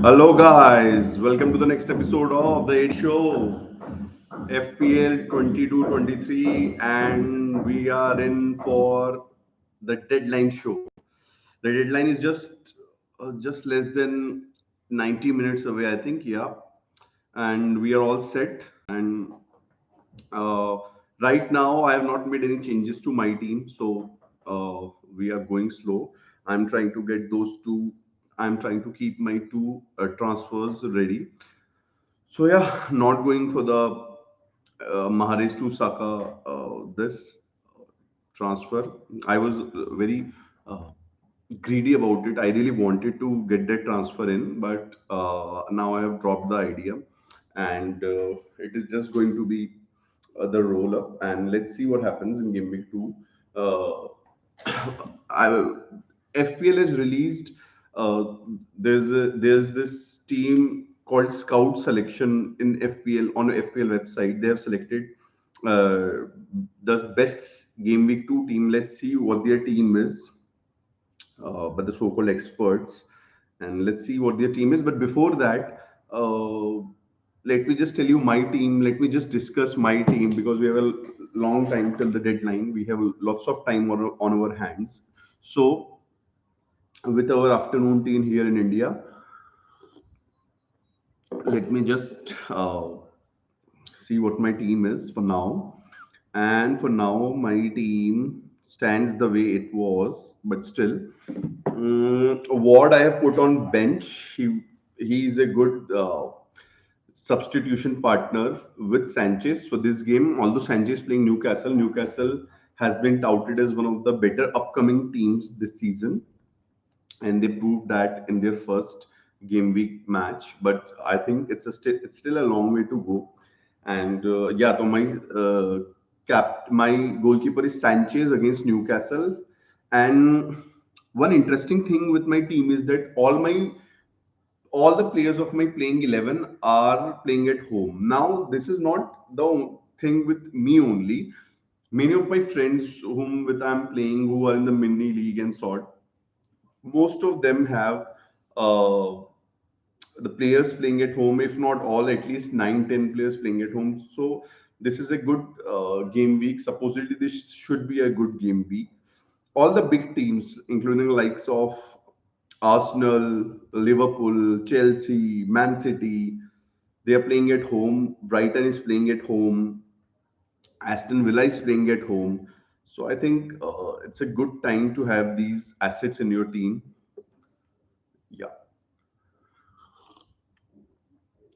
Hello, guys. Welcome to the next episode of the 8 Show, FPL 22-23, and we are in for the deadline show. The deadline is just less than 90 minutes away, I think. Yeah, and we are all set. And uh, right now, I have not made any changes to my team, so we are going slow. I'm trying to get those two. I'm trying to keep my two transfers ready. So yeah, not going for the Mahrez to Saka this transfer. I was very uh, greedy about it. I really wanted to get that transfer in, but now I have dropped the idea, and it is just going to be the roll up. And let's see what happens in game week two. Uh, I, FPL has released. Uh, there's this team called Scout Selection in FPL on FPL website. They have selected uh, the best game week two team. Let's see what their team is, but the so-called experts, and let's see what their team is. But before that, let me just tell you my team. Let me just discuss my team because we have a long time till the deadline. We have lots of time on our hands. So, with our afternoon team here in India, let me just see what my team is for now. And for now, my team stands the way it was, but still, Ward I have put on bench. He is a good substitution partner with Sanchez for this game. Although Sanchez playing Newcastle, Newcastle has been touted as one of the better upcoming teams this season, and they proved that in their first game week match. But I think it's still a long way to go. And yeah, so my goalkeeper is Sanchez against Newcastle. And one interesting thing with my team is that all the players of my playing 11 are playing at home. Now, this is not the thing with me only. Many of my friends whom with I'm playing who are in the mini league and sort, most of them have uh, the players playing at home, if not all, at least 9, 10 players playing at home. So this is a good game week. Supposedly, this should be a good game week. All the big teams, including the likes of Arsenal, Liverpool, Chelsea, Man City, they are playing at home. Brighton is playing at home. Aston Villa is playing at home. So I think it's a good time to have these assets in your team. Yeah,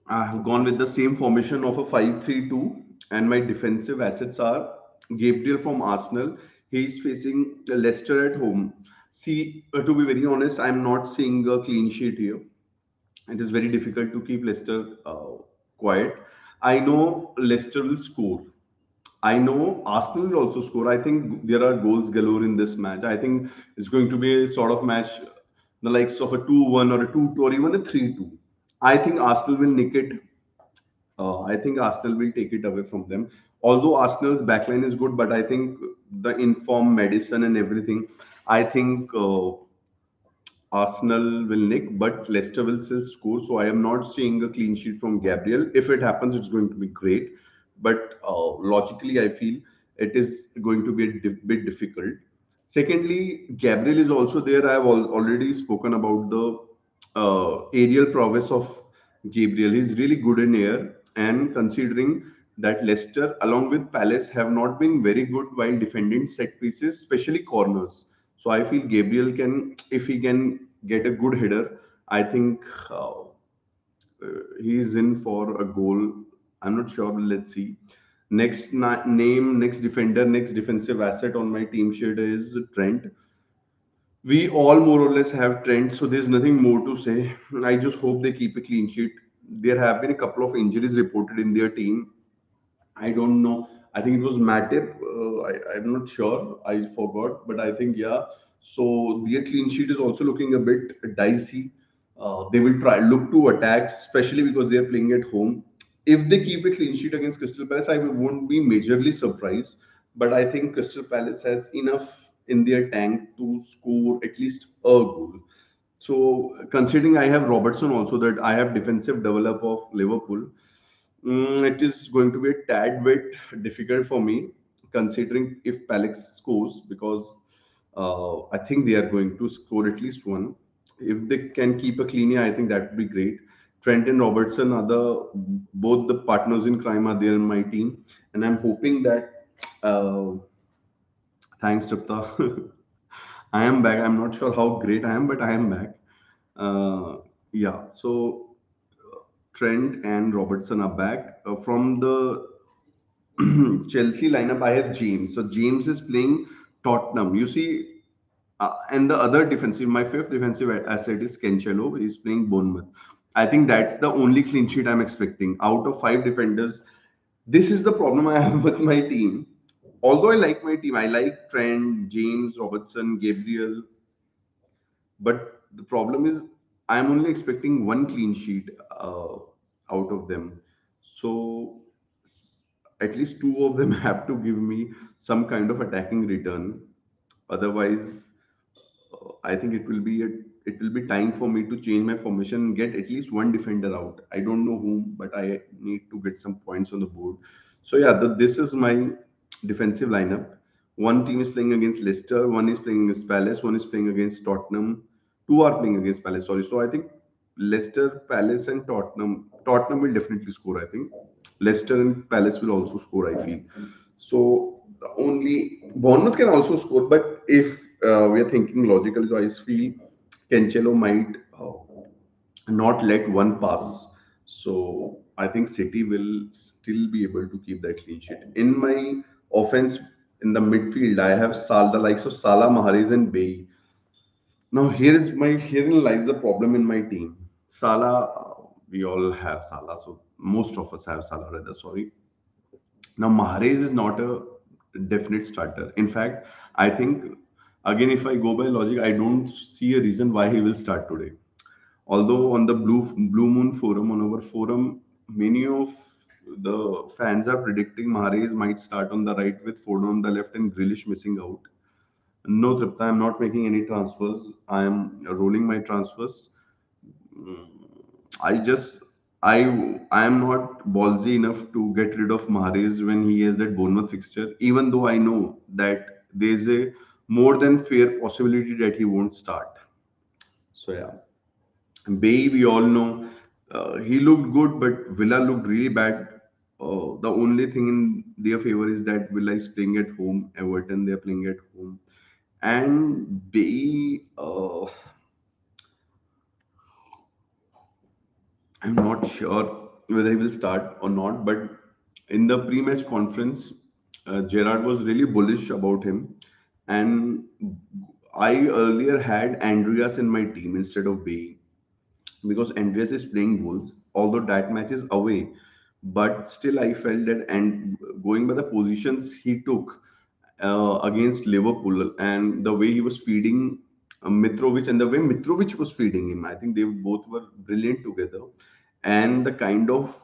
I have gone with the same formation of a 5-3-2, and my defensive assets are Gabriel from Arsenal. He's facing Leicester at home. See, to be very honest, I'm not seeing a clean sheet here. It is very difficult to keep Leicester quiet. I know Leicester will score. I know Arsenal will also score. I think there are goals galore in this match. I think it's going to be a sort of match, the likes of a 2-1 or a 2-2 or even a 3-2. I think Arsenal will nick it. I think Arsenal will take it away from them. Although Arsenal's backline is good, but I think the informed medicine and everything, I think Arsenal will nick, but Leicester will still score. So I am not seeing a clean sheet from Gabriel. If it happens, it's going to be great. But logically, I feel it is going to be a bit difficult. Secondly, Gabriel is also there. I have already spoken about the aerial prowess of Gabriel. He's really good in air, and considering that Leicester, along with Palace, have not been very good while defending set pieces, especially corners. So I feel Gabriel can, if he can get a good header, I think he is in for a goal. I'm not sure. Let's see. Name, next defender, next defensive asset on my team sheet is Trent. We all more or less have Trent, so there's nothing more to say. I just hope they keep a clean sheet. There have been a couple of injuries reported in their team. I don't know. I think it was Matip. I'm not sure. I forgot, but I think yeah. So their clean sheet is also looking a bit dicey. They will try look to attack, especially because they are playing at home. If they keep a clean sheet against Crystal Palace, I won't be majorly surprised. But I think Crystal Palace has enough in their tank to score at least a goal. So considering I have Robertson also, that I have defensive develop of Liverpool, it is going to be a tad bit difficult for me considering if Palace scores, because I think they are going to score at least one. If they can keep a clean eye, I think that would be great. Trent and Robertson are both the partners in crime are there in my team, and I'm hoping that. Thanks, Tripta. I am back. I'm not sure how great I am, but I am back. Uh, yeah. So Trent and Robertson are back. From the Chelsea lineup, I have James. So James is playing Tottenham. You see, and the other defensive, my fifth defensive asset is Cancelo. He's playing Bournemouth. I think that's the only clean sheet I'm expecting. Out of five defenders, this is the problem I have with my team. Although I like my team, I like Trent, James, Robertson, Gabriel, but the problem is I'm only expecting one clean sheet out of them. So at least two of them have to give me some kind of attacking return. Otherwise, I think it will be time for me to change my formation and get at least one defender out. I don't know whom, but I need to get some points on the board. So yeah, this is my defensive lineup. One team is playing against Leicester, one is playing against Palace, one is playing against Tottenham. Two are playing against Palace. Sorry. So I think Leicester, Palace, and Tottenham. Tottenham will definitely score. I think Leicester and Palace will also score. I feel. So only Bournemouth can also score, but if we are thinking logically, so I feel Cancelo might not let one pass. So I think City will still be able to keep that clean sheet. In my offense, in the midfield, I have the likes of Salah, Mahrez, and Bay. Now herein lies the problem in my team. Salah, we all have Salah, so most of us have Salah rather. Sorry. Now, Mahrez is not a definite starter. In fact, I think, again, if I go by logic, I don't see a reason why he will start today. Although on the Blue Moon forum, on our forum, many of the fans are predicting Mahrez might start on the right with Foden on the left and Grealish missing out. No, Tripta, I'm not making any transfers. I am rolling my transfers. Mm, I just I am not ballsy enough to get rid of Mahrez when he has that Bournemouth fixture, even though I know that there's a more than fair possibility that he won't start. So yeah, Bay, we all know he looked good, but Villa looked really bad. The only thing in their favor is that Villa is playing at home. Everton, they're playing at home, and Bay. I'm not sure whether he will start or not, but in the pre-match conference, Gerard was really bullish about him, and I earlier had Andreas in my team instead of Bay because Andreas is playing Wolves, although that match is away. But still, I felt that, and going by the positions he took against Liverpool and the way he was feeding Mitrovic and the way Mitrovic was feeding him, I think they both were brilliant together. And the kind of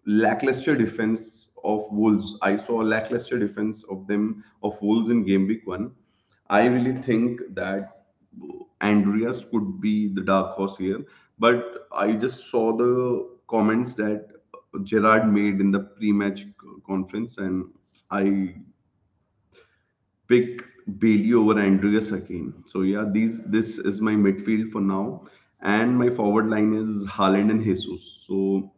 lackluster defense of Wolves, I saw a lackluster defense of them of Wolves in game week one. I really think that Andreas could be the dark horse here. But I just saw the comments that Gerard made in the pre-match conference, and I pick Bailey over Andreas again. So yeah, these this is my midfield for now, and my forward line is Haaland and Jesus. So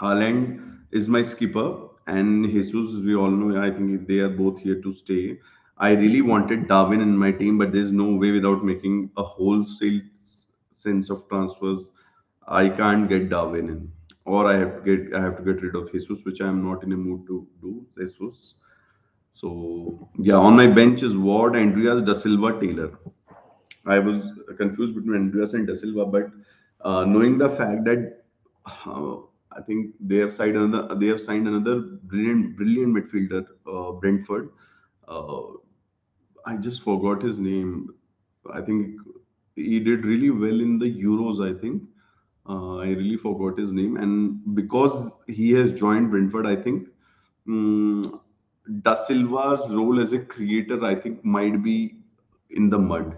Haaland is my skipper, and Jesus, we all know, I think they are both here to stay. I really wanted Darwin in my team, but there's no way without making a wholesale sense of transfers. I can't get Darwin in, or I have to get rid of Jesus, which I am not in a mood to do. Jesus. So yeah, on my bench is Ward, Andreas, Da Silva, Taylor. I was confused between Andreas and Da Silva, but knowing the fact that I think they have signed another brilliant midfielder, Brentford. Uh, I just forgot his name. I think he did really well in the Euros. I think I really forgot his name, and because he has joined Brentford, I think mm Da Silva's role as a creator, I think, might be in the mud.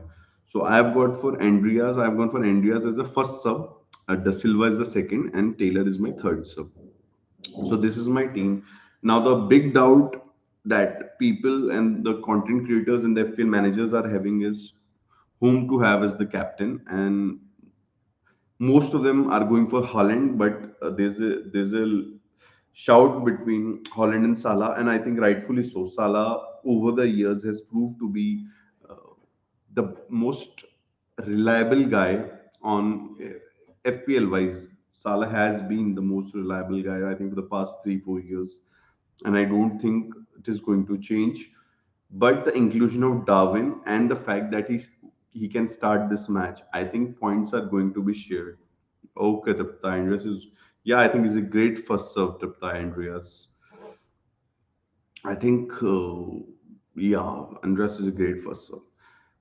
So I've got for Andreas, I've gone for Andreas as the first sub, Da Silva is the second, and Taylor is my third sub. So this is my team. Now the big doubt that people and the content creators and the FPL managers are having is whom to have as the captain, and most of them are going for Holland, but there's a shout between Holland and Salah, and I think rightfully so. Salah over the years has proved to be uh, the most reliable guy on FPL wise. Salah has been the most reliable guy, I think, for the past 3 4 years, and I don't think it is going to change. But the inclusion of Darwin and the fact that he can start this match, I think points are going to be shared. Okay, Tripta Andreas is, yeah, I think he's a great first serve, Tripta Andreas. I think, yeah, Andreas is a great first serve.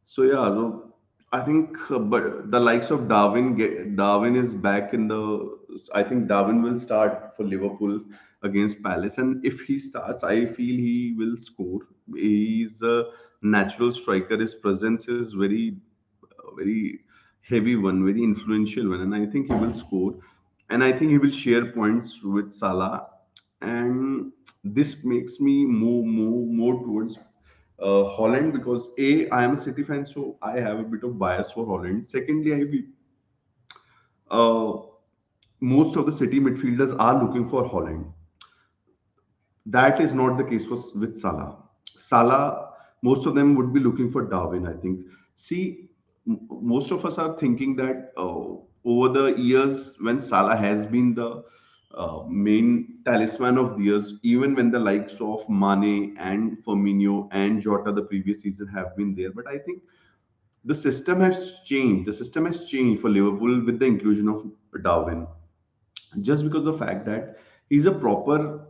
So yeah, so I think, but the likes of Darwin is back in the. I think Darwin will start for Liverpool against Palace, and if he starts, I feel he will score. He's a natural striker. His presence is very heavy one, very influential one, and I think he will score. And I think he will share points with Salah, and this makes me more towards Holland because I am a City fan, so I have a bit of bias for Holland. Secondly, I feel uh, most of the City midfielders are looking for Holland. That is not the case with Salah. Salah, most of them would be looking for Darwin, I think. See, most of us are thinking that over the years, when Salah has been the main talisman of the years, even when the likes of Mane and Firmino and Jota the previous season have been there. But I think the system has changed. The system has changed for Liverpool with the inclusion of Darwin, just because of the fact that he's a proper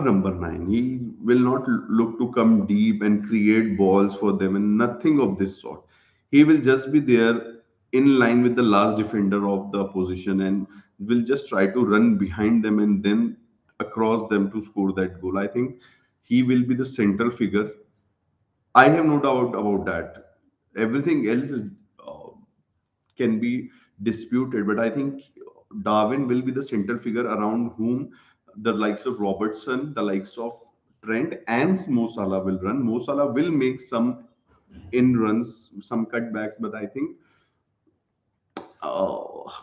number nine. He will not look to come deep and create balls for them and nothing of this sort. He will just be there in line with the last defender of the opposition and will just try to run behind them and then across them to score that goal. I think he will be the central figure. I have no doubt about that. Everything else is uh, can be disputed, but I think Darwin will be the central figure around whom the likes of Robertson, the likes of Trent, and Mo Salah will run. Mo Salah will make some in runs, some cutbacks, but I think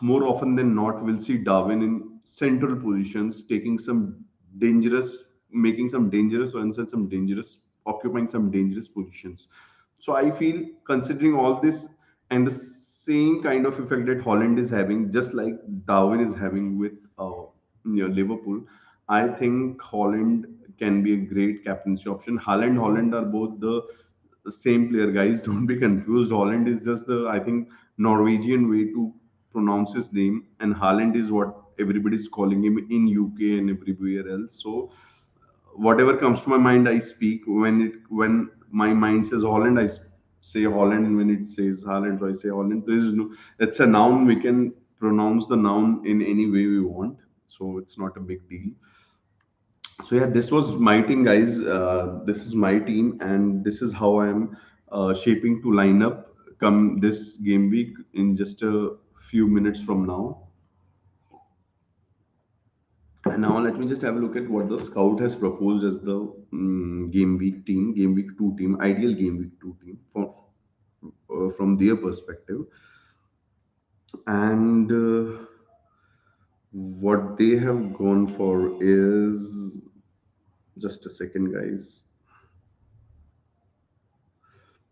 more often than not, we'll see Darwin in central positions, taking some making some dangerous runs and occupying some dangerous positions. So I feel, considering all this and the same kind of effect that Holland is having, just like Darwin is having with Liverpool, I think Holland can be a great captaincy option. Holland are both the same player, guys. Don't be confused. Holland is just the, I think, Norwegian way to pronounce his name, and Haaland is what everybody's calling him in UK and everywhere else. So whatever comes to my mind, I speak. When my mind says Holland, say Holland, and when it says Haaland, so I say Holland. There is no, it's a noun. We can pronounce the noun in any way we want, so it's not a big deal. So yeah, this was my team, guys. This is my team, and this is how I am shaping to line up come this game week in just a few minutes from now. And now let me just have a look at what the scout has proposed as the game week two team, ideal game week two team from their perspective, and what they have gone for is, just a second, guys.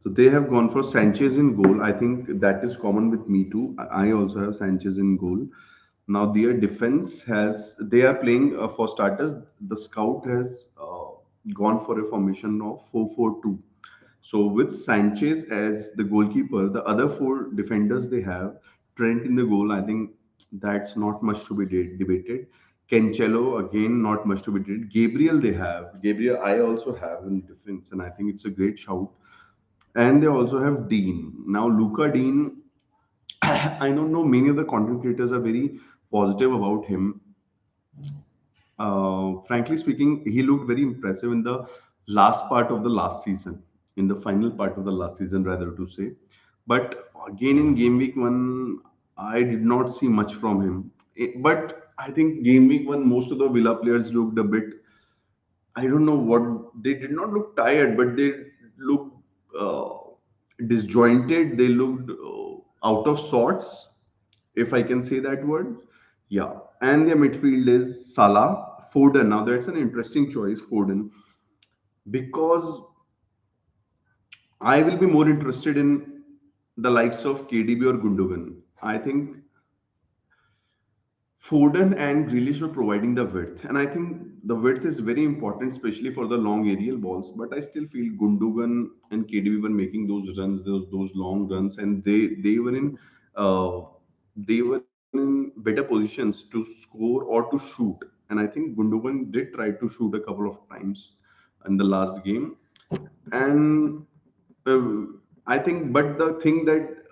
So they have gone for Sanchez in goal. I think that is common with me too. I also have Sanchez in goal. Now their defense has, they are playing for starters. The scout has gone for a formation of 4-4-2. So with Sanchez as the goalkeeper, the other four defenders they have, Trent in the goal, I think that's not much to be debated. Cancelo, again, not much to be debated. Gabriel they have. Gabriel I also have in defense, and I think it's a great shout. And they also have Dean. Now, Luca Dean, I don't know, many of the content creators are very positive about him. Frankly speaking, he looked very impressive in the last part of the last season, in the final part of the last season, rather to say. But again, in game week one, I did not see much from him. But I think game week one, most of the Villa players looked a bit, I don't know what, they did not look tired, but they looked disjointed. They looked out of sorts, if I can say that word. Yeah. And their midfield is Salah, Foden. Now that's an interesting choice, Foden, because I will be more interested in the likes of KDB or Gundogan. I think Foden and Grealish were providing the width, and I think the width is very important, especially for the long aerial balls. But I still feel Gundogan and KDB were making those runs, those long runs, and uh, they were in better positions to score or to shoot. And I think Gundogan did try to shoot a couple of times in the last game, and uh, I think, but the thing that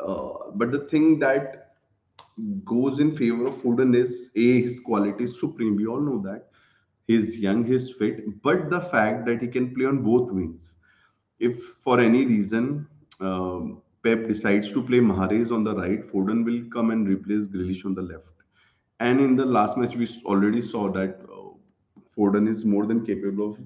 goes in favor of Foden is A, his quality is supreme. We all know that. He's young, he's fit, but the fact that he can play on both wings. If for any reason Pep decides to play Mahrez on the right, Foden will come and replace Grealish on the left. And in the last match, we already saw that Foden is more than capable of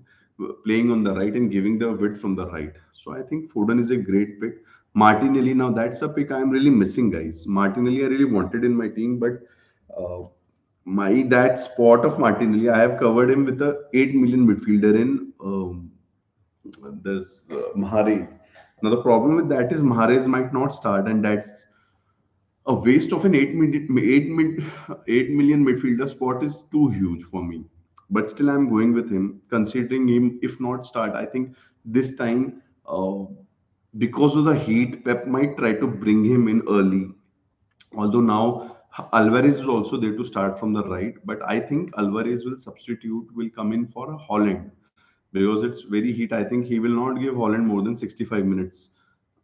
playing on the right and giving the width from the right. So I think Foden is a great pick. Martinelli, now that's a pick I'm really missing, guys. Martinelli, I really wanted in my team, but uh, my that spot of Martinelli, I have covered him with a 8 million midfielder in this Mahrez. Now the problem with that is Mahrez might not start, and that's a waste of an 8 million midfielder spot is too huge for me. But still, I'm going with him, considering him, if not start. I think this time, because of the heat, Pep might try to bring him in early. Although now Alvarez is also there to start from the right, but I think Alvarez will come in for Holland because it's very heat. I think he will not give Holland more than 65 minutes.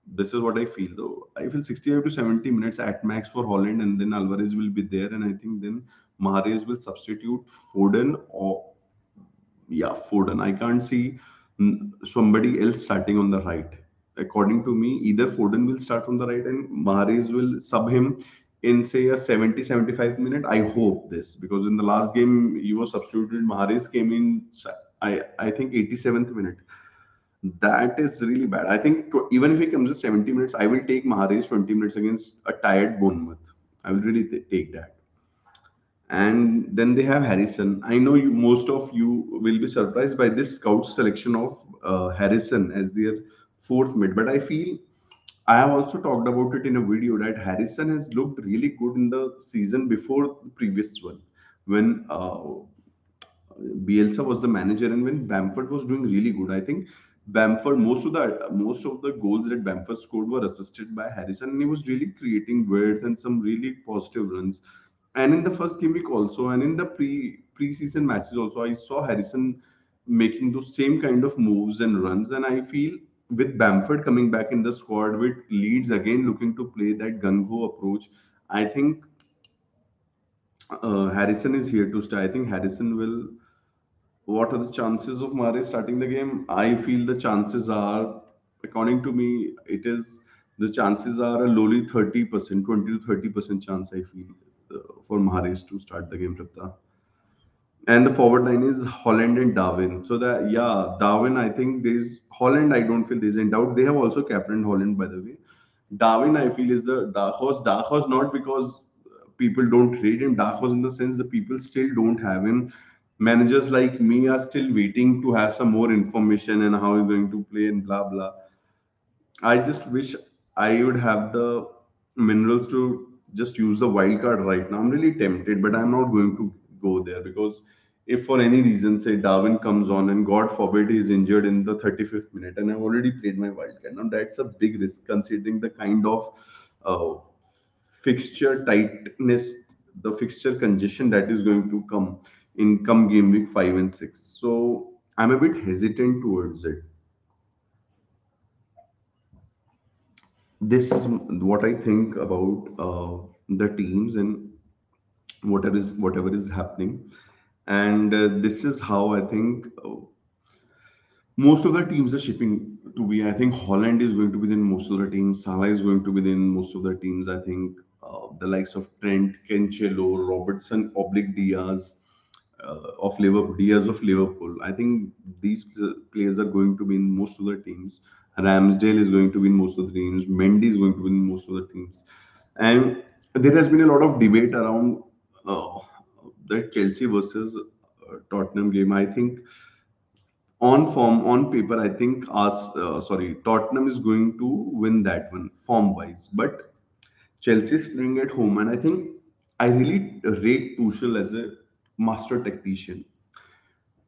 This is what I feel though. I feel 65 to 70 minutes at max for Holland, and then Alvarez will be there, and I think then Mahrez will substitute Foden or yeah, Foden. I can't see somebody else starting on the right. According to me, either Foden will start on the right and Mahrez will sub him in say a 70-75 minute. I hope this because in the last game he was substituted. Mahrez came in. I think 87th minute. That is really bad. I think even if he comes in 70 minutes, I will take Mahrez 20 minutes against a tired Bournemouth. I will really take that. And then they have Harrison. I know most of you will be surprised by this scout selection of Harrison as their fourth mid, but I feel I have also talked about it in a video that Harrison has looked really good in the season before the previous one when Bielsa was the manager and when Bamford was doing really good. I think Bamford most of the goals that Bamford scored were assisted by Harrison and he was really creating width and some really positive runs. And in the first game week also and in the preseason matches also, I saw Harrison making those same kind of moves and runs. And I feel with Bamford coming back in the squad with Leeds again looking to play that gung ho approach, I think Harrison is here to stay. I think Harrison will. What are the chances of Mare starting the game? I feel the chances are, according to me, the chances are a lowly 30%, 20 to 30% chance. I feel for Mahrez to start the game, Prapta. And the forward line is Holland and Darwin. So that yeah, Darwin. I think there's Holland. I don't feel there's any doubt. They have also captained Holland, by the way. Darwin, I feel, is the dark horse. Dark horse not because people don't rate him. Dark horse in the sense the people still don't have him. Managers like me are still waiting to have some more information and how he's going to play and blah blah. I just wish I would have the minerals to just use the wild card right now. I'm really tempted, but I'm not going to go there because if for any reason, say Darwin comes on and God forbid he's injured in the 35th minute, and I've already played my wild card. Now that's a big risk considering the kind of uh, fixture tightness, the fixture congestion that is going to come game week 5 and 6. So I'm a bit hesitant towards it. This is what I think about the teams and whatever is happening, and this is how I think Most of the teams are shipping to be. I think Holland is going to be in most of the teams. Salah is going to be in most of the teams. I think the likes of Trent, Cancelo, Robertson, oblique Diaz of Liverpool, Diaz of Liverpool. I think these players are going to be in most of the teams. Ramsdale is going to be in most of the teams. Mendy is going to be in most of the teams. And there has been a lot of debate around uh, the Chelsea versus Tottenham game. I think on form, on paper, I think Tottenham is going to win that one form wise. But Chelsea is playing at home, and I think I really rate Tuchel as a master tactician.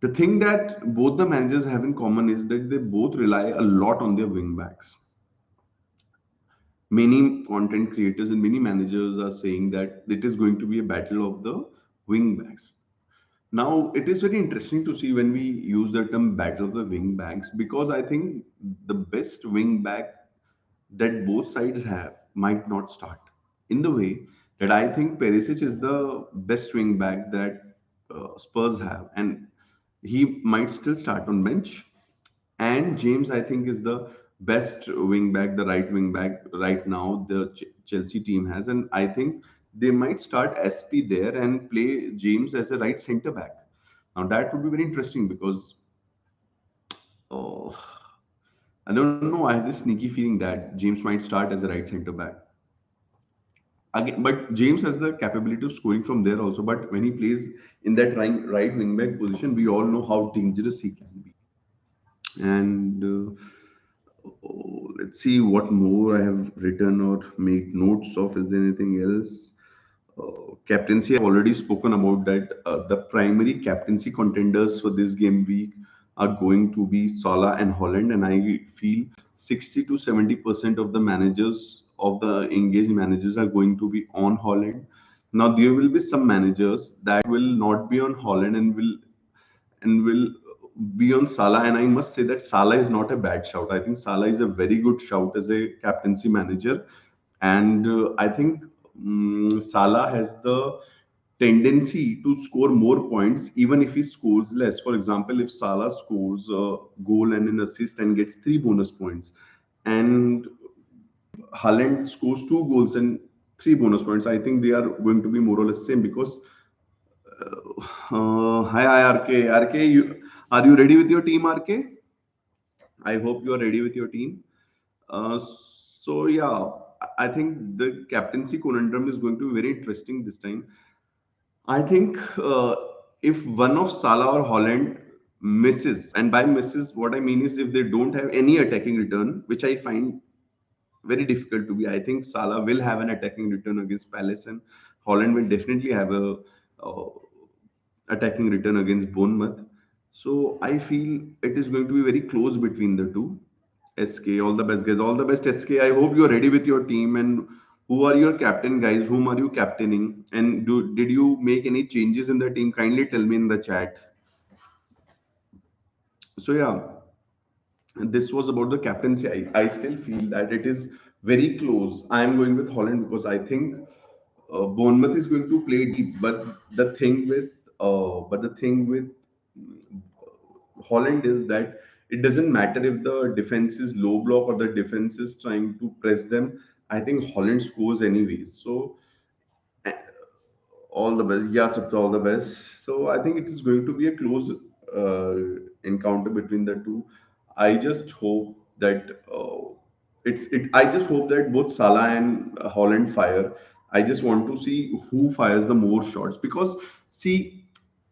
The thing that both the managers have in common is that they both rely a lot on their wing backs. Many content creators and many managers are saying that it is going to be a battle of the wing backs. Now, it is very interesting to see when we use the term battle of the wing backs because I think the best wing back that both sides have might not start in the way that I think Perisic is the best wing back that Spurs have, and he might still start on bench. And James, I think, is the best wing back, the right wing back right now the Chelsea team has, and I think they might start SP there and play James as a right centre back. Now that would be very interesting because oh, I don't know. I have this sneaky feeling that James might start as a right centre back again, but James has the capability of scoring from there also. But when he plays in that right wing back position, we all know how dangerous he can be. And let's see what more I have written or made notes of. Is there anything else? Captaincy, I've already spoken about that. The primary captaincy contenders for this game week are going to be Salah and Holland, and I feel 60 to 70% of the managers of the engaged managers are going to be on Holland. Now there will be some managers that will not be on Holland and will be on Salah. And I must say that Salah is not a bad shout. I think Salah is a very good shout as a captaincy manager. And I think Salah has the tendency to score more points even if he scores less. For example, if Salah scores a goal and an assist and gets 3 bonus points, and Haaland scores 2 goals and 3 bonus points, I think they are going to be more or less same because hi RK. RK, are you ready with your team, RK? I hope you are ready with your team. So yeah, I think the captaincy conundrum is going to be very interesting this time. I think if one of Salah or Holland misses, and by misses, what I mean is if they don't have any attacking return, which I find very difficult to be. I think Salah will have an attacking return against Palace, and Holland will definitely have a uh, attacking return against Bournemouth. So I feel it is going to be very close between the two. SK, all the best, guys. All the best, SK. I hope you're ready with your team. And who are your captain, guys? Whom are you captaining? And did you make any changes in the team? Kindly tell me in the chat. So yeah, this was about the captaincy. I still feel that it is very close. I am going with Holland because I think Bournemouth is going to play deep. But the thing with Holland is that it doesn't matter if the defense is low block or the defense is trying to press them. I think Holland scores anyways. So all the best. Yeah, Chapter, all the best. So I think it is going to be a close encounter between the two. I just hope that it's it. I just hope that both Salah and Holland fire. I just want to see who fires the more shots because see.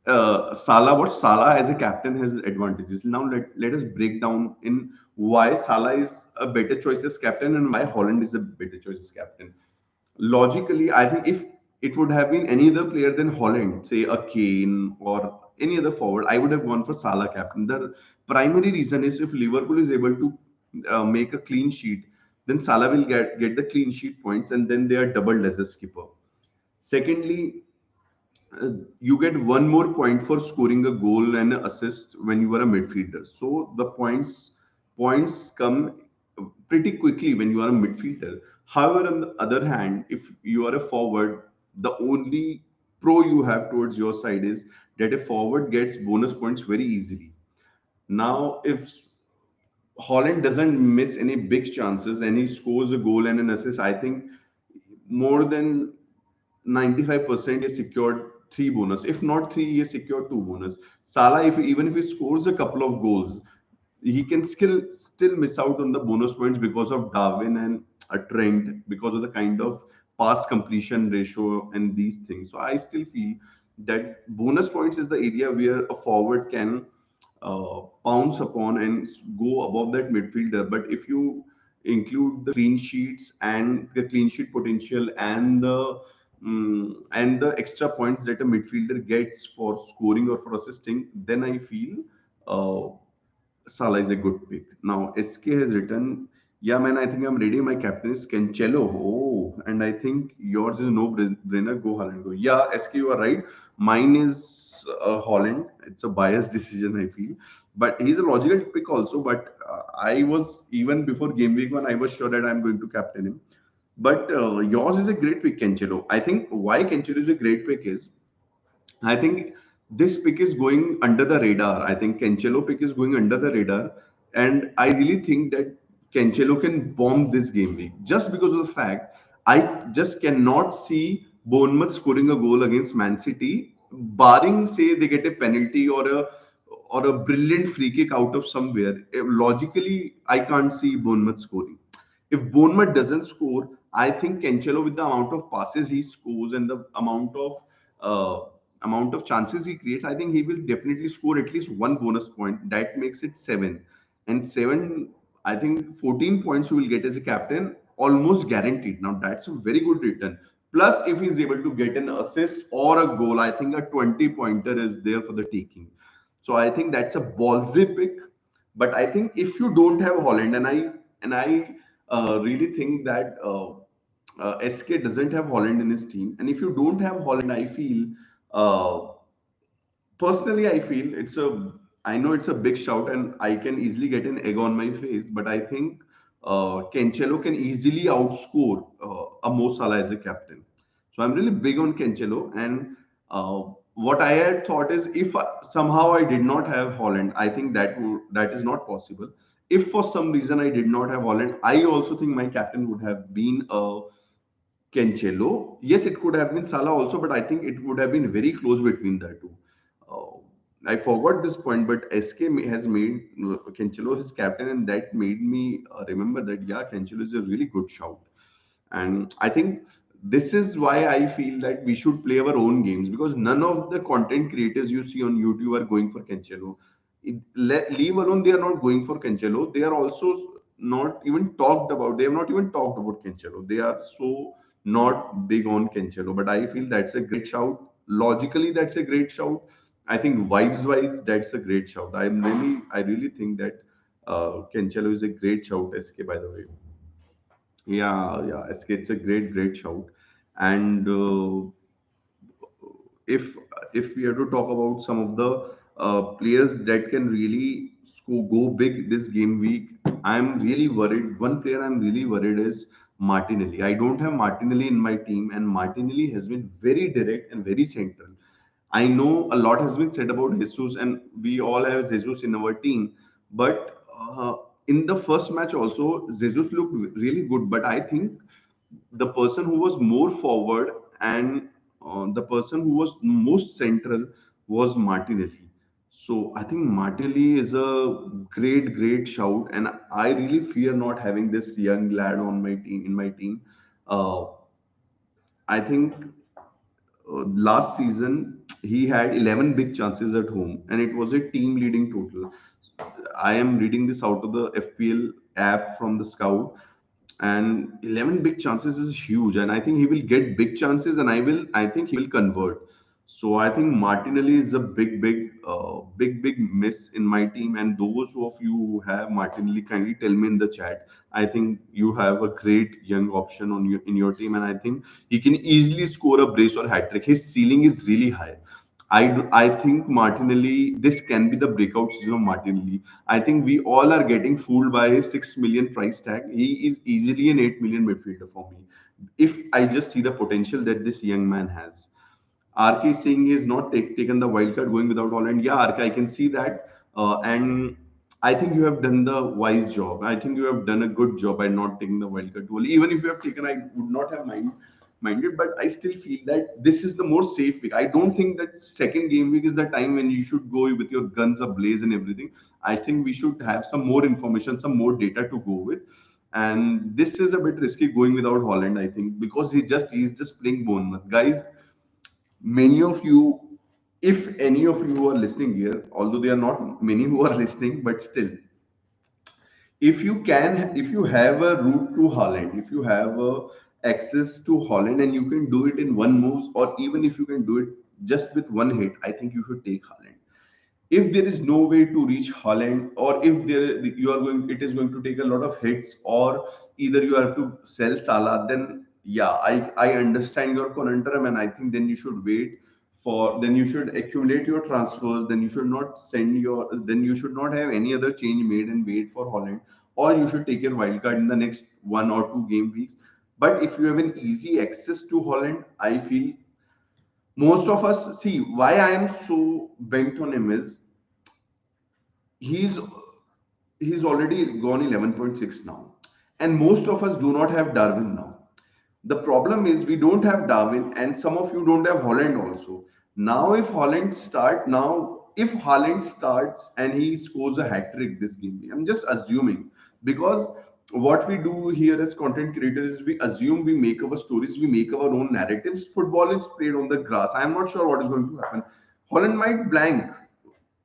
What Salah as a captain has advantages. Now let us break down in why Salah is a better choice as captain and why Holland is a better choice as captain. Logically, I think if it would have been any other player than Holland, say a Kane or any other forward, I would have gone for Salah captain. The primary reason is if Liverpool is able to make a clean sheet, then Salah will get the clean sheet points, and then they are doubled as a skipper. Secondly, you get one more point for scoring a goal and an assist when you are a midfielder. So the points come pretty quickly when you are a midfielder. However, on the other hand, if you are a forward, the only pro you have towards your side is that a forward gets bonus points very easily. Now, if Holland doesn't miss any big chances and he scores a goal and an assist, I think more than 95% he has secured three bonus. If not three, he has secured two bonus. Salah, if even if he scores a couple of goals, he can still miss out on the bonus points because of Darwin and a Trent, because of the kind of pass completion ratio and these things. So I still feel that bonus points is the area where a forward can pounce upon and go above that midfielder. But if you include the clean sheets and the clean sheet potential and the extra points that a midfielder gets for scoring or for assisting, then I feel uh, Salah is a good pick. Now, SK has written, yeah, man, I think I'm ready. My captain is Cancelo. Oh, and I think yours is no brainer. Go Holland. Go. Yeah, SK, you are right. Mine is Holland. It's a biased decision, I feel. But he's a logical pick also. But I was, even before game week one, I was sure that I'm going to captain him. But yours is a great pick, Cancelo. I think why Cancelo is a great pick is I think this pick is going under the radar. I think Cancelo pick is going under the radar, and I really think that Cancelo can bomb this game week just because of the fact I just cannot see Bournemouth scoring a goal against Man City, barring say they get a penalty or a brilliant free kick out of somewhere. Logically, I can't see Bournemouth scoring. If Bournemouth doesn't score, I think Cancelo, with the amount of passes he scores and the amount of chances he creates, I think he will definitely score at least one bonus point. That makes it seven, and seven. I think 14 points you will get as a captain, almost guaranteed. Now that's a very good return. Plus, if he's able to get an assist or a goal, I think a 20 pointer is there for the taking. So I think that's a ballsy pick. But I think if you don't have Holland, and I really think that SK doesn't have Holland in his team, and if you don't have Holland, I feel uh, personally, I feel I know it's a big shout, and I can easily get an egg on my face, but I think Cancelo can easily outscore a Mo Salah as a captain. So I'm really big on Cancelo, and what I had thought is if somehow I did not have Holland, I think that is not possible. If for some reason I did not have Holland, I also think my captain would have been Cancelo. Yes, it could have been Salah also, but I think it would have been very close between the two. Uh, I forgot this point, but has made Cancelo his captain, and that made me remember that yeah, Cancelo is a really good shout. And I think this is why I feel that we should play our own games because none of the content creators you see on YouTube are going for Cancelo. Leave alone, they are not going for Cancelo. They are also not even talked about. They have not even talked about Cancelo. They are so not big on Cancelo. But I feel that's a great shout. Logically, that's a great shout. I think vibes wise, that's a great shout. I really think that Cancelo is a great shout. SK, by the way. Yeah, yeah, it's a great shout. And if if we have to talk about some of the players that can really go big this game week, I'm really worried. One player I'm really worried is Martinelli. I don't have Martinelli in my team, and Martinelli has been very direct and very central. I know a lot has been said about Jesus, and we all have Jesus in our team. But in the first match, also, Jesus looked really good. But I think the person who was more forward and the person who was most central was Martinelli. So I think Martinelli is a great shout, and I really fear not having this young lad on my team in my team. Uh, I think last season he had 11 big chances at home and it was a team leading total. I am reading this out of the FPL app from the scout, and 11 big chances is huge, and I think he will get big chances, and I think he will convert. So I think Martinelli is a big miss in my team, and those of you who have Martinelli, kindly tell me in the chat. I think you have a great young option in your team, and I think he can easily score a brace or hat trick. His ceiling is really high. I think Martinelli, this can be the breakout season of Martinelli. I think we all are getting fooled by his 6 million price tag. He is easily an 8 million midfielder for me. If I just see the potential that this young man has. RK is saying he has not taken the wild card going without Holland. Yeah, RK, I can see that. And I think you have done the wise job. I think you have done a good job by not taking the wild card goal. Even if you have taken, I would not have minded, but I still feel that this is the more safe week. I don't think that second game week is the time when you should go with your guns ablaze and everything. I think we should have some more information, some more data to go with. And this is a bit risky going without Holland, I think, because he's just playing Bournemouth. Guys, many of you, if any of you are listening here, although there are not many who are listening, but still, if you have a route to Holland, if you have access to Holland and you can do it in one move, or even if you can do it just with one hit, I think you should take Holland. If there is no way to reach Holland, or if it is going to take a lot of hits, or either you have to sell Salah, then yeah, I understand your conundrum, and I think then you should then you should accumulate your transfers, then you should not have any other change made and wait for Holland, or you should take your wild card in the next 1 or 2 game weeks. But if you have an easy access to Holland, I feel most of us see why I am so bent on him is he's he's already gone 11.6 now, and most of us do not have Darwin now. The problem is we don't have Darwin, and some of you don't have Holland also. If Holland starts and he scores a hat trick this game, I'm just assuming, because what we do here as content creators is we assume, we make our stories, we make our own narratives. Football is played on the grass. I am not sure what is going to happen. Holland might blank.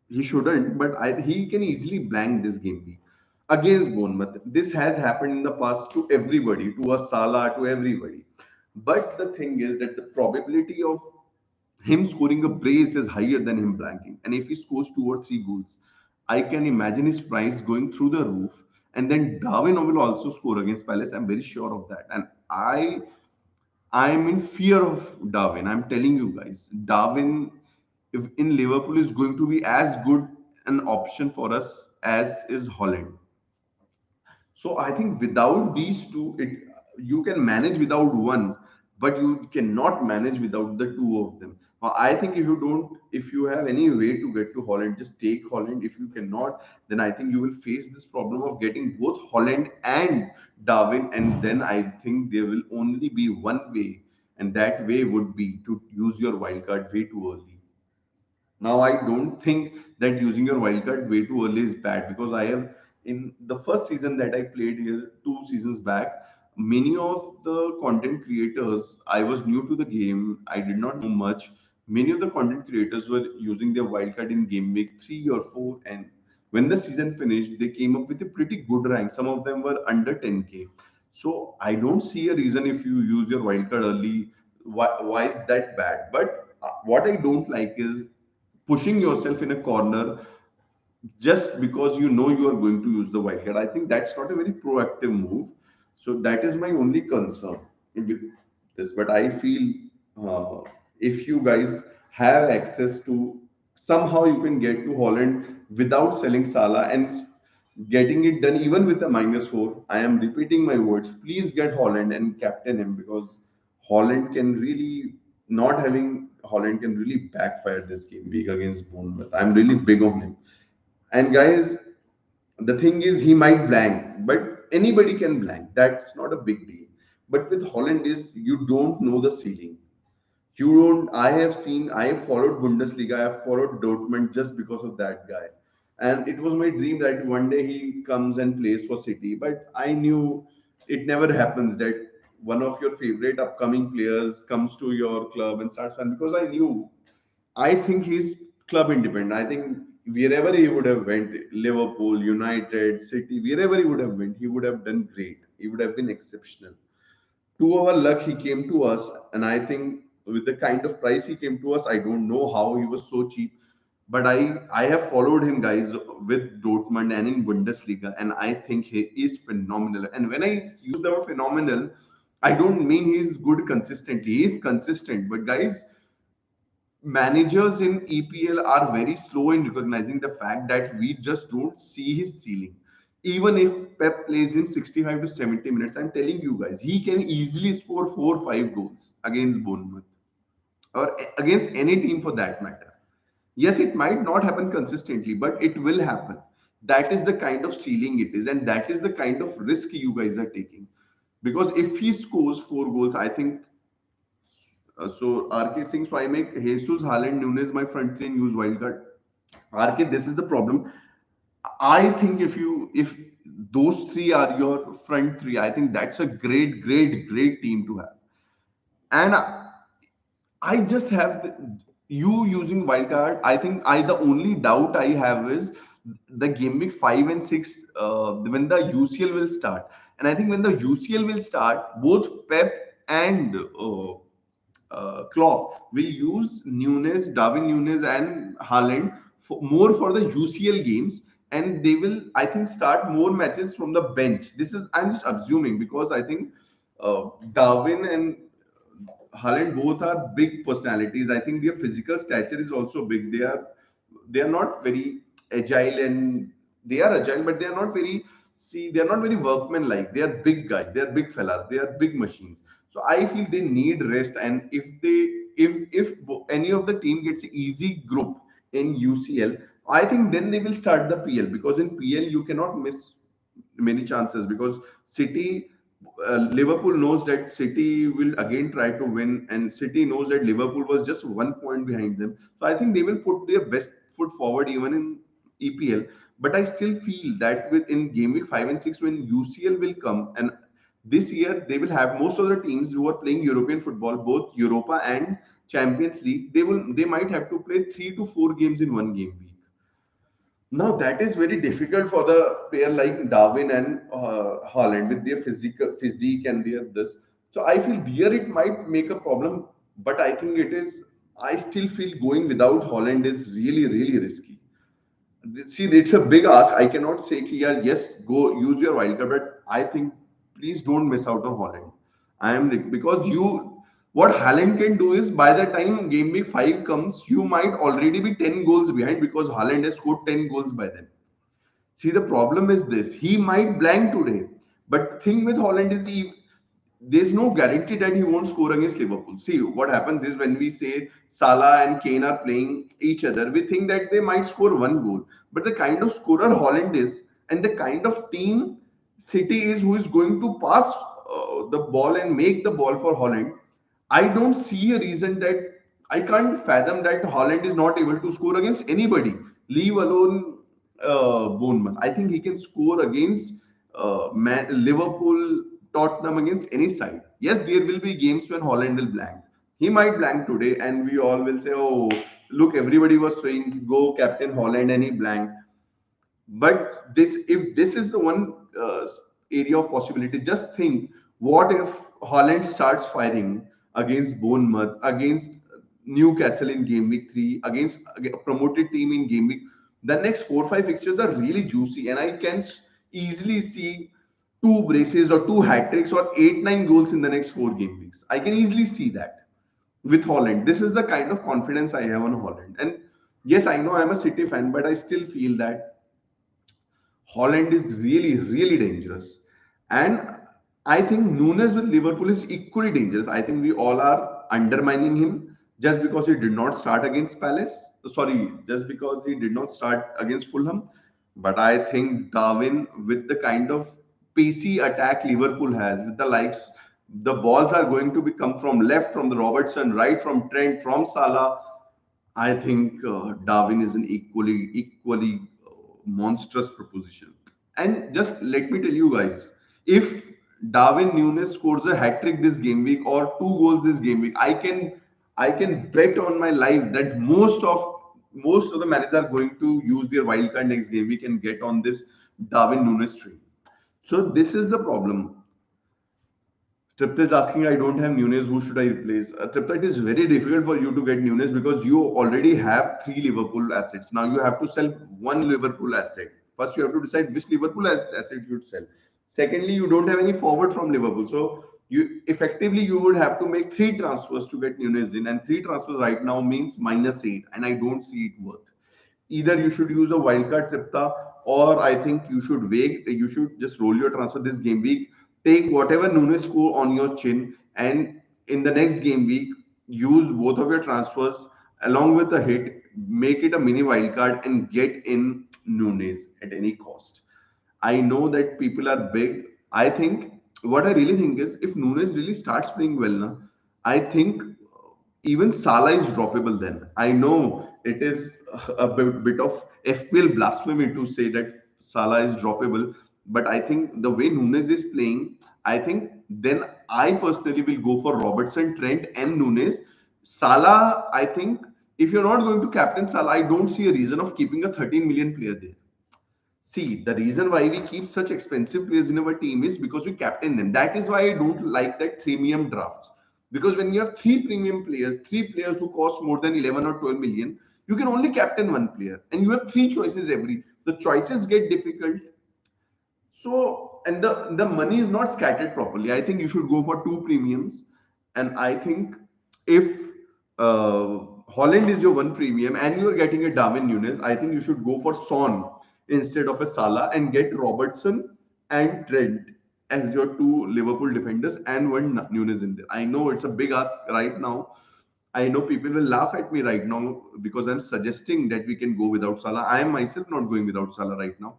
He shouldn't, but he can easily blank this game week against Bournemouth. This has happened in the past to everybody, to a Salah, to everybody. But the thing is that the probability of him scoring a brace is higher than him blanking. And if he scores 2 or 3 goals, I can imagine his price going through the roof. And then Darwin will also score against Palace. I'm very sure of that. And I'm in fear of Darwin. I'm telling you guys, Darwin, if in Liverpool, is going to be as good an option for us as is Holland. So I think without these two, you can manage without one, but you cannot manage without the two of them. I think if you have any way to get to Holland, just take Holland. If you cannot, then I think you will face this problem of getting both Holland and Darwin, and then I think there will only be one way, and that way would be to use your wildcard way too early. Now, I don't think that using your wildcard way too early is bad, because I have, in the first season that I played here 2 seasons back, many of the content creators, I was new to the game, I did not know much. Many of the content creators were using their wildcard in game week 3 or 4, and when the season finished, they came up with a pretty good rank. Some of them were under 10K. So I don't see a reason if you use your wildcard early. Why is that bad? But what I don't like is pushing yourself in a corner just because you know you are going to use the white card. I think that's not a very proactive move. So that is my only concern with this. But I feel if you guys have access to, somehow you can get to Holland without selling Salah and getting it done even with the -4. I am repeating my words. Please get Holland and captain him, because Holland can really not having Holland can really backfire this game week against Bournemouth. I'm really big on him. And guys, the thing is, he might blank, but anybody can blank. That's not a big deal. But with Holland is, you don't know the ceiling. You don't. I have followed Bundesliga. I have followed Dortmund just because of that guy. And it was my dream that one day he comes and plays for City. But I knew it never happens that one of your favorite upcoming players comes to your club and starts fun, because I knew, I think he's club independent. I think wherever he would have went, Liverpool, United, City, wherever he would have went, he would have done great. He would have been exceptional. To our luck, he came to us, and I think with the kind of price he came to us, I don't know how he was so cheap. But I have followed him, guys, with Dortmund and in Bundesliga, and I think he is phenomenal. And when I use the word phenomenal, I don't mean he's good consistently. He is consistent, but guys, managers in EPL are very slow in recognizing the fact that we just don't see his ceiling. Even if Pep plays him 65 to 70 minutes, I'm telling you guys, he can easily score 4 or 5 goals against Bournemouth, or against any team for that matter. Yes, it might not happen consistently, but it will happen. That is the kind of ceiling it is, and that is the kind of risk you guys are taking. Because if he scores 4 goals, I think so. RK Singh, so I make Jesus, Haaland, Nunes my front three and use wildcard. RK, this is the problem. I think if those three are your front three, I think that's a great team to have. And I just have you using wildcard. I think the only doubt I have is the game week 5 and 6 when the UCL will start. And I think when the UCL will start, both Pep and Klopp will use Nunes, Darwin Nunes, and Haaland more for the UCL games, and they will, I think, start more matches from the bench. This is I'm just assuming because I think Darwin and Haaland both are big personalities. I think their physical stature is also big. They are not very agile, and they are agile, but they are not very they are not very workmanlike. They are big guys. They are big fellas. They are big machines. So I feel they need rest. And if any of the team gets an easy group in UCL, I think then they will start the PL, because in PL you cannot miss many chances, because City, Liverpool knows that City will again try to win, and City knows that Liverpool was just 1 point behind them. So I think they will put their best foot forward even in EPL. But I still feel that with in game week 5 and 6 when UCL will come, and this year they will have most of the teams who are playing European football, both Europa and Champions League. They might have to play 3 to 4 games in one game week. Now that is very difficult for the player like Darwin and Holland with their physical physique and their this. So I feel here it might make a problem, but I think it is. I still feel going without Holland is really risky. See, it's a big ask. I cannot say, yeah, yes, go use your wildcard, but I think please don't miss out on Holland. I am because what Haaland can do is by the time game week 5 comes, you might already be 10 goals behind because Haaland has scored 10 goals by then. See, the problem is this: he might blank today, but thing with Holland is there's no guarantee that he won't score against Liverpool. See, what happens is when we say Salah and Kane are playing each other, we think that they might score 1 goal. But the kind of scorer Holland is, and the kind of team City is, who is going to pass the ball and make the ball for Holland, I don't see a reason that I can't fathom that Holland is not able to score against anybody. Leave alone Bournemouth. I think he can score against Liverpool, Tottenham, against any side. Yes, there will be games when Holland will blank. He might blank today, and we all will say, "Oh, look, everybody was saying go captain Holland, and he blanked." But if this is the one area of possibility, just think: what if Holland starts firing against Bournemouth, against Newcastle in game week 3, against a promoted team in game week? The next 4 5 fixtures are really juicy, and I can easily see two braces or two hat tricks or 8 9 goals in the next 4 game weeks. I can easily see that with Holland. This is the kind of confidence I have on Holland. And yes, I know I'm a City fan, but I still feel that Holland is really dangerous. And I think Nunes with Liverpool is equally dangerous. I think we all are undermining him just because he did not start against Palace. Sorry, just because he did not start against Fulham. But I think Darwin, with the kind of pacey attack Liverpool has, with the likes, the balls are going to be come from left, from the Robertson, right, from Trent, from Salah. I think Darwin is an equally monstrous proposition. And just let me tell you guys, if Darwin Nunes scores a hat trick this game week or 2 goals this game week, I can bet on my life that most of the managers are going to use their wild card next game week and get on this Darwin Nunes train. So this is the problem. Tripta is asking, I don't have Nunes, who should I replace? Tripta, it is very difficult for you to get Nunes because you already have 3 Liverpool assets. Now you have to sell one Liverpool asset. First, you have to decide which Liverpool asset you should sell. Secondly, you don't have any forward from Liverpool. So you would have to make 3 transfers to get Nunes in, and 3 transfers right now means -8, and I don't see it worth. Either you should use a wildcard Tripta, or I think you should wait. You should just roll your transfer this game week, take whatever Nunes score on your chin, and in the next game week, use both of your transfers along with a hit, make it a mini wildcard and get in Nunes at any cost. I know that people are big. I think what I really think is if Nunes really starts playing well now, I think even Salah is droppable then. I know it is a bit of FPL blasphemy to say that Salah is droppable, but I think the way Nunes is playing, I think then I personally will go for Robertson, Trent, and Nunes. Salah, I think if you're not going to captain Salah, I don't see a reason of keeping a 13 million player there. See, the reason why we keep such expensive players in our team is because we captain them. That is why I don't like that premium drafts. Because when you have three premium players, three players who cost more than 11 or 12 million, you can only captain one player. And you have three choices every. The choices get difficult. So, and the money is not scattered properly. I think you should go for two premiums. And I think if Holland is your one premium and you're getting a Darwin Nunes, I think you should go for Son instead of a Salah and get Robertson and Trent as your two Liverpool defenders and one Nunes in there. I know it's a big ask right now. I know people will laugh at me right now because I'm suggesting that we can go without Salah. I am myself not going without Salah right now.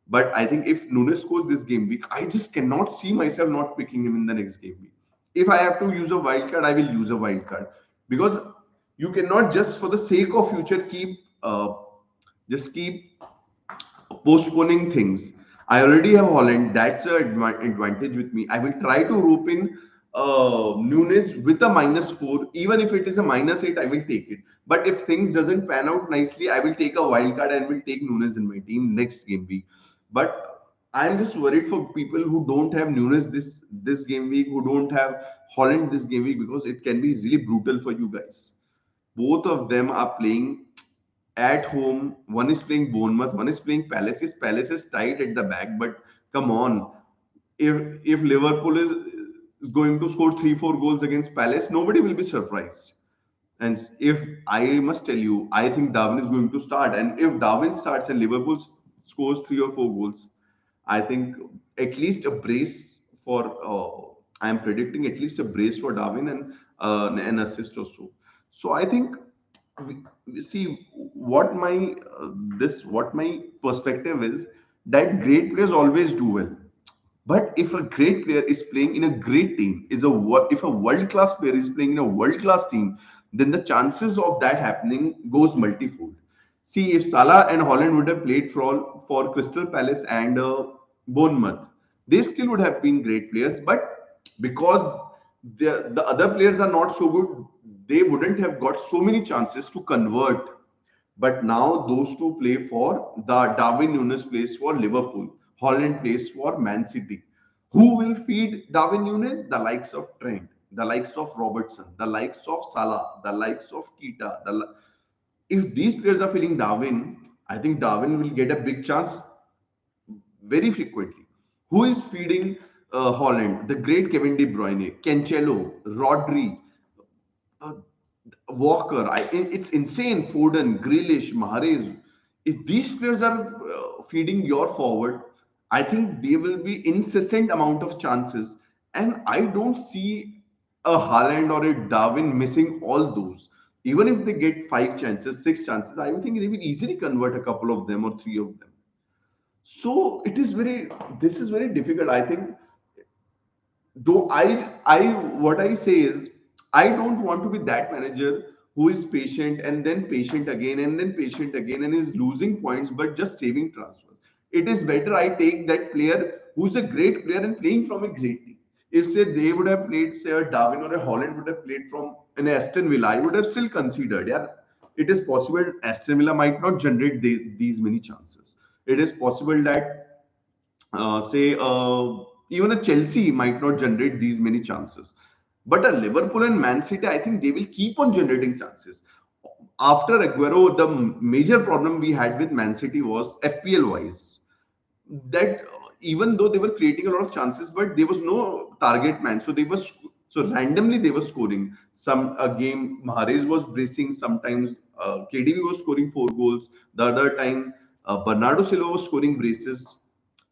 But I think if Nunes scores this game week, I just cannot see myself not picking him in the next game week. If I have to use a wild card, I will use a wild card because you cannot just for the sake of future keep keep postponing things. I already have Holland. That's an advantage with me. I will try to rope in Nunes with a -4. Even if it is a -8, I will take it. But if things doesn't pan out nicely, I will take a wild card and will take Nunes in my team next game week. But I'm just worried for people who don't have Nunes this game week, who don't have Holland this game week, because it can be really brutal for you guys. Both of them are playing at home. One is playing Bournemouth, one is playing Palace. Yes, Palace is tight at the back, but come on. If Liverpool is going to score 3-4 goals against Palace, nobody will be surprised. And if I must tell you, I think Darwin is going to start. And if Darwin starts and Liverpool scores 3 or 4 goals, I think at least a brace for. I am predicting at least a brace for Darwin and an assist or so. So I think we see what my perspective is that great players always do well. But if a great player is playing in a great team, if a world class player is playing in a world class team, then the chances of that happening goes multifold. See, if Salah and Holland would have played for Crystal Palace and Bournemouth, they still would have been great players. But because the other players are not so good, they wouldn't have got so many chances to convert. But now those two play for the Darwin Nunes plays for Liverpool. Holland plays for Man City. Who will feed Darwin Nunes? The likes of Trent, the likes of Robertson, the likes of Salah, the likes of Keita. If these players are feeding Darwin, I think Darwin will get a big chance very frequently. Who is feeding Holland? The great Kevin De Bruyne, Cancelo, Rodri, uh, Walker. It's insane. Foden, Grealish, Mahrez. If these players are feeding your forward, I think there will be incessant amount of chances, and I don't see a Haaland or a Darwin missing all those. Even if they get 5 chances, 6 chances, I think they will easily convert a couple of them or three of them. So it is very. This is very difficult. I think though what I say is I don't want to be that manager who is patient and then patient again and then patient again and is losing points but just saving transfers. It is better I take that player who's a great player and playing from a great team. If say they would have played, say, a Darwin or a Holland would have played from an Aston Villa, I would have still considered. Yeah, it is possible Aston Villa might not generate these many chances. It is possible that say even a Chelsea might not generate these many chances. But a Liverpool and Man City, I think they will keep on generating chances. After Aguero, the major problem we had with Man City was FPL wise. That even though they were creating a lot of chances, but there was no target man. So so randomly they were scoring. Some a game Mahrez was bracing. Sometimes KDB was scoring 4 goals. The other time Bernardo Silva was scoring braces.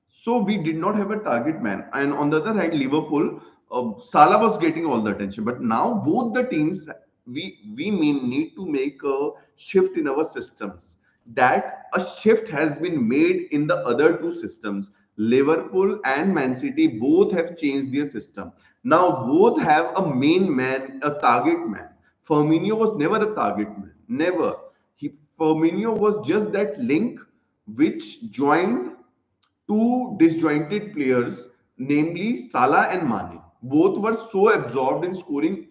So we did not have a target man. And on the other hand, Liverpool, Salah was getting all the attention. But now both the teams we need to make a shift in our systems. That a shift has been made in the other two systems. Liverpool and Man City both have changed their system. Now both have a main man, a target man. Firmino was never a target man, never. Firmino was just that link which joined two disjointed players, namely Salah and Mane. Both were so absorbed in scoring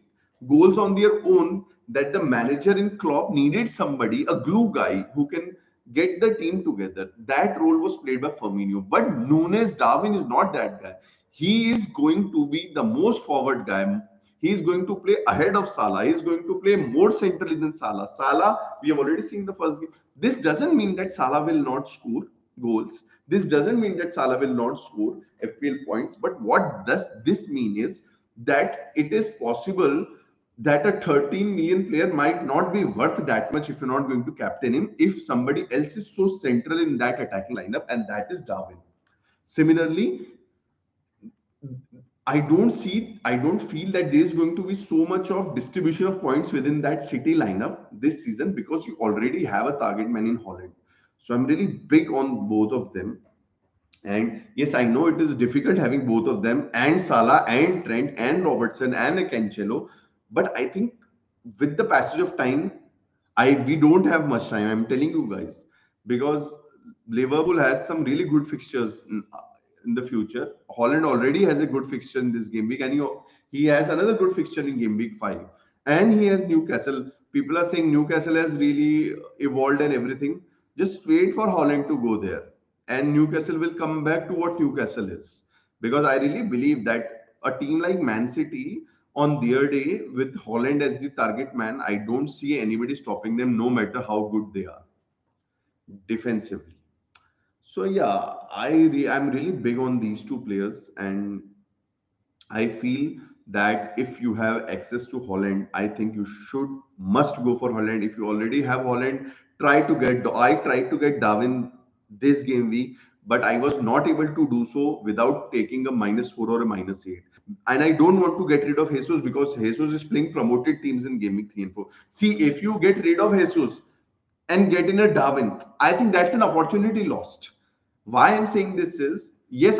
goals on their own that the manager in Klopp needed somebody, a glue guy, who can get the team together. That role was played by Firmino. But Nunes Darwin is not that guy. He is going to be the most forward guy. He is going to play ahead of Salah. He is going to play more centrally than Salah. Salah, we have already seen the first game. This doesn't mean that Salah will not score goals. This doesn't mean that Salah will not score FPL points. But what does this mean is that it is possible that a 13 million player might not be worth that much if you're not going to captain him, if somebody else is so central in that attacking lineup, and that is Darwin. Similarly, I don't feel that there is going to be so much of distribution of points within that City lineup this season, because you already have a target man in Holland. So I'm really big on both of them. And yes, I know it is difficult having both of them, and Salah and Trent and Robertson and Cancelo. But I think with the passage of time, I we don't have much time. I'm telling you guys, because Liverpool has some really good fixtures in the future. Holland already has a good fixture in this game week, and he has another good fixture in game week 5. And he has Newcastle. People are saying Newcastle has really evolved and everything. Just wait for Holland to go there, and Newcastle will come back to what Newcastle is. Because I really believe that a team like Man City on their day with Holland as the target man, I don't see anybody stopping them, no matter how good they are defensively. So yeah, I'm really big on these two players, and I feel that if you have access to Holland, I think you should must go for Holland. If you already have Holland, try to get. I tried to get Darwin this game week, but I was not able to do so without taking a -4 or a -8. And I don't want to get rid of Jesus, because Jesus is playing promoted teams in game week 3 and 4. See, if you get rid of Jesus and get in a Darwin, I think that's an opportunity lost. Why I'm saying this is, yes,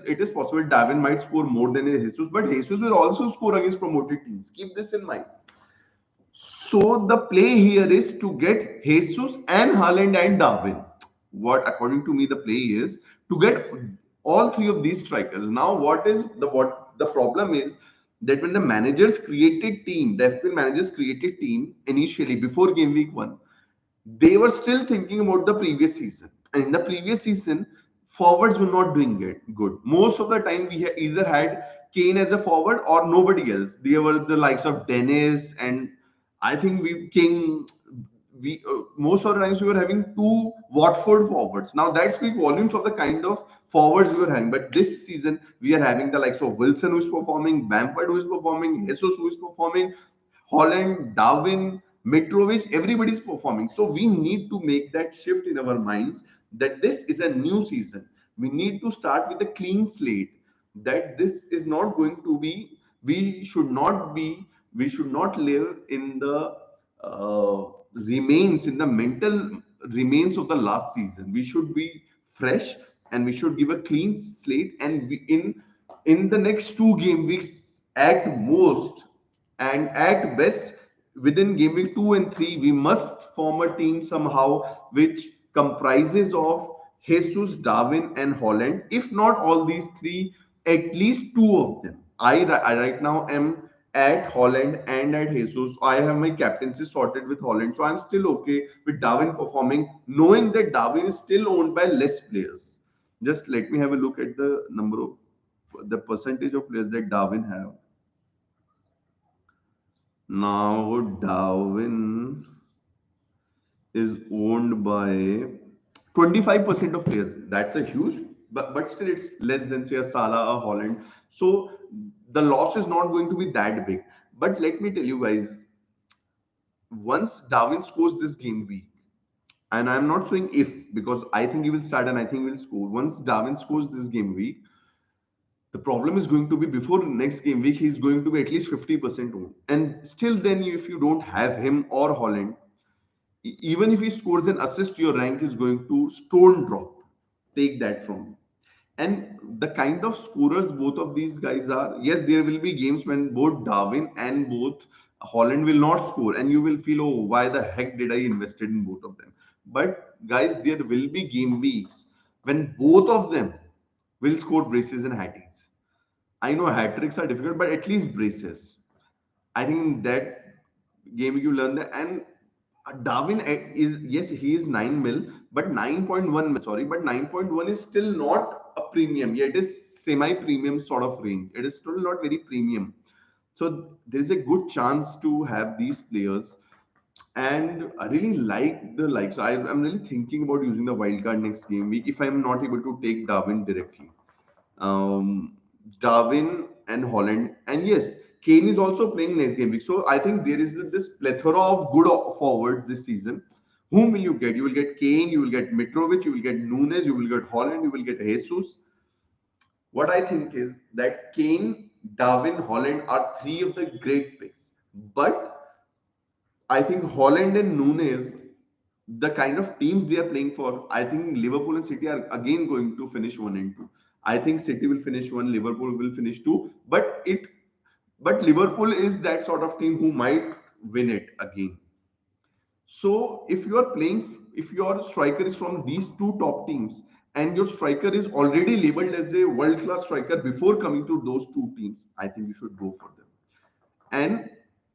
it is possible Darwin might score more than Jesus, but Jesus will also score against promoted teams. Keep this in mind. So the play here is to get Jesus and Haaland and Darwin. What, according to me, the play is to get all three of these strikers. Now, what the problem is that when the managers created team, the FPL managers created team initially before game week 1, they were still thinking about the previous season. And in the previous season, forwards were not doing it good. Most of the time, we either had Kane as a forward or nobody else. They were the likes of Dennis, and I think we King. We most of the times we were having two Watford forwards. Now that speaks volumes of the kind of forwards we were having. But this season we are having the likes of Wilson, who is performing, Bamford, who is performing, Jesus, who is performing, Holland, Darwin, Mitrovic, everybody's performing. So we need to make that shift in our minds that this is a new season. We need to start with a clean slate. That this is not going to be, we should not live in the remains, in the mental remains of the last season. We should be fresh, and we should give a clean slate. And in the next two game weeks, at most and at best, within game week 2 and 3, we must form a team somehow which comprises of Jesus, Darwin, and Holland. If not all these three, at least two of them. I right now am at Holland and at Jesus. I have my captaincy sorted with Holland, so I'm still okay with Darwin performing, knowing that Darwin is still owned by less players. Just let me have a look at the percentage of players that Darwin have. Now Darwin is owned by 25% of players. That's a huge, but still it's less than say a Salah or Holland. So the loss is not going to be that big. But let me tell you guys, once Darwin scores this game week, and I'm not saying if, because I think he will start and I think he will score. Once Darwin scores this game week, The problem is going to be before next game week, he's going to be at least 50% owned. And still, then if you don't have him or Holland, even if he scores an assist, your rank is going to stone drop. Take that from me. And the kind of scorers both of these guys are, yes, there will be games when both Darwin and both Holland will not score, and you will feel, oh, why the heck did I invested in both of them? But guys, there will be game weeks when both of them will score braces and hatties. I know hat tricks are difficult, but at least braces. I think that game you learn that. And Darwin is, yes, he is 9 mil, but 9.1 mil, sorry, but 9.1 is still not a premium. Yeah, it is semi premium sort of range. It is still not very premium. So there is a good chance to have these players. And I really like the like. So I'm really thinking about using the wild card next game week if I'm not able to take Darwin directly. um, Darwin and Holland. And yes, Kane is also playing next game week. So I think there is this plethora of good forwards this season. Whom will you get? You will get Kane, you will get Mitrovic, you will get Nunes, you will get Holland, you will get Jesus. What I think is that Kane, Darwin, Holland are three of the great picks. But I think Holland and Nunes, the kind of teams they are playing for, I think Liverpool and City are again going to finish one and two. I think City will finish one, Liverpool will finish two, but Liverpool is that sort of team who might win it again. So if you are playing, if your striker is from these two top teams and your striker is already labeled as a world class striker before coming to those two teams, I think you should go for them. And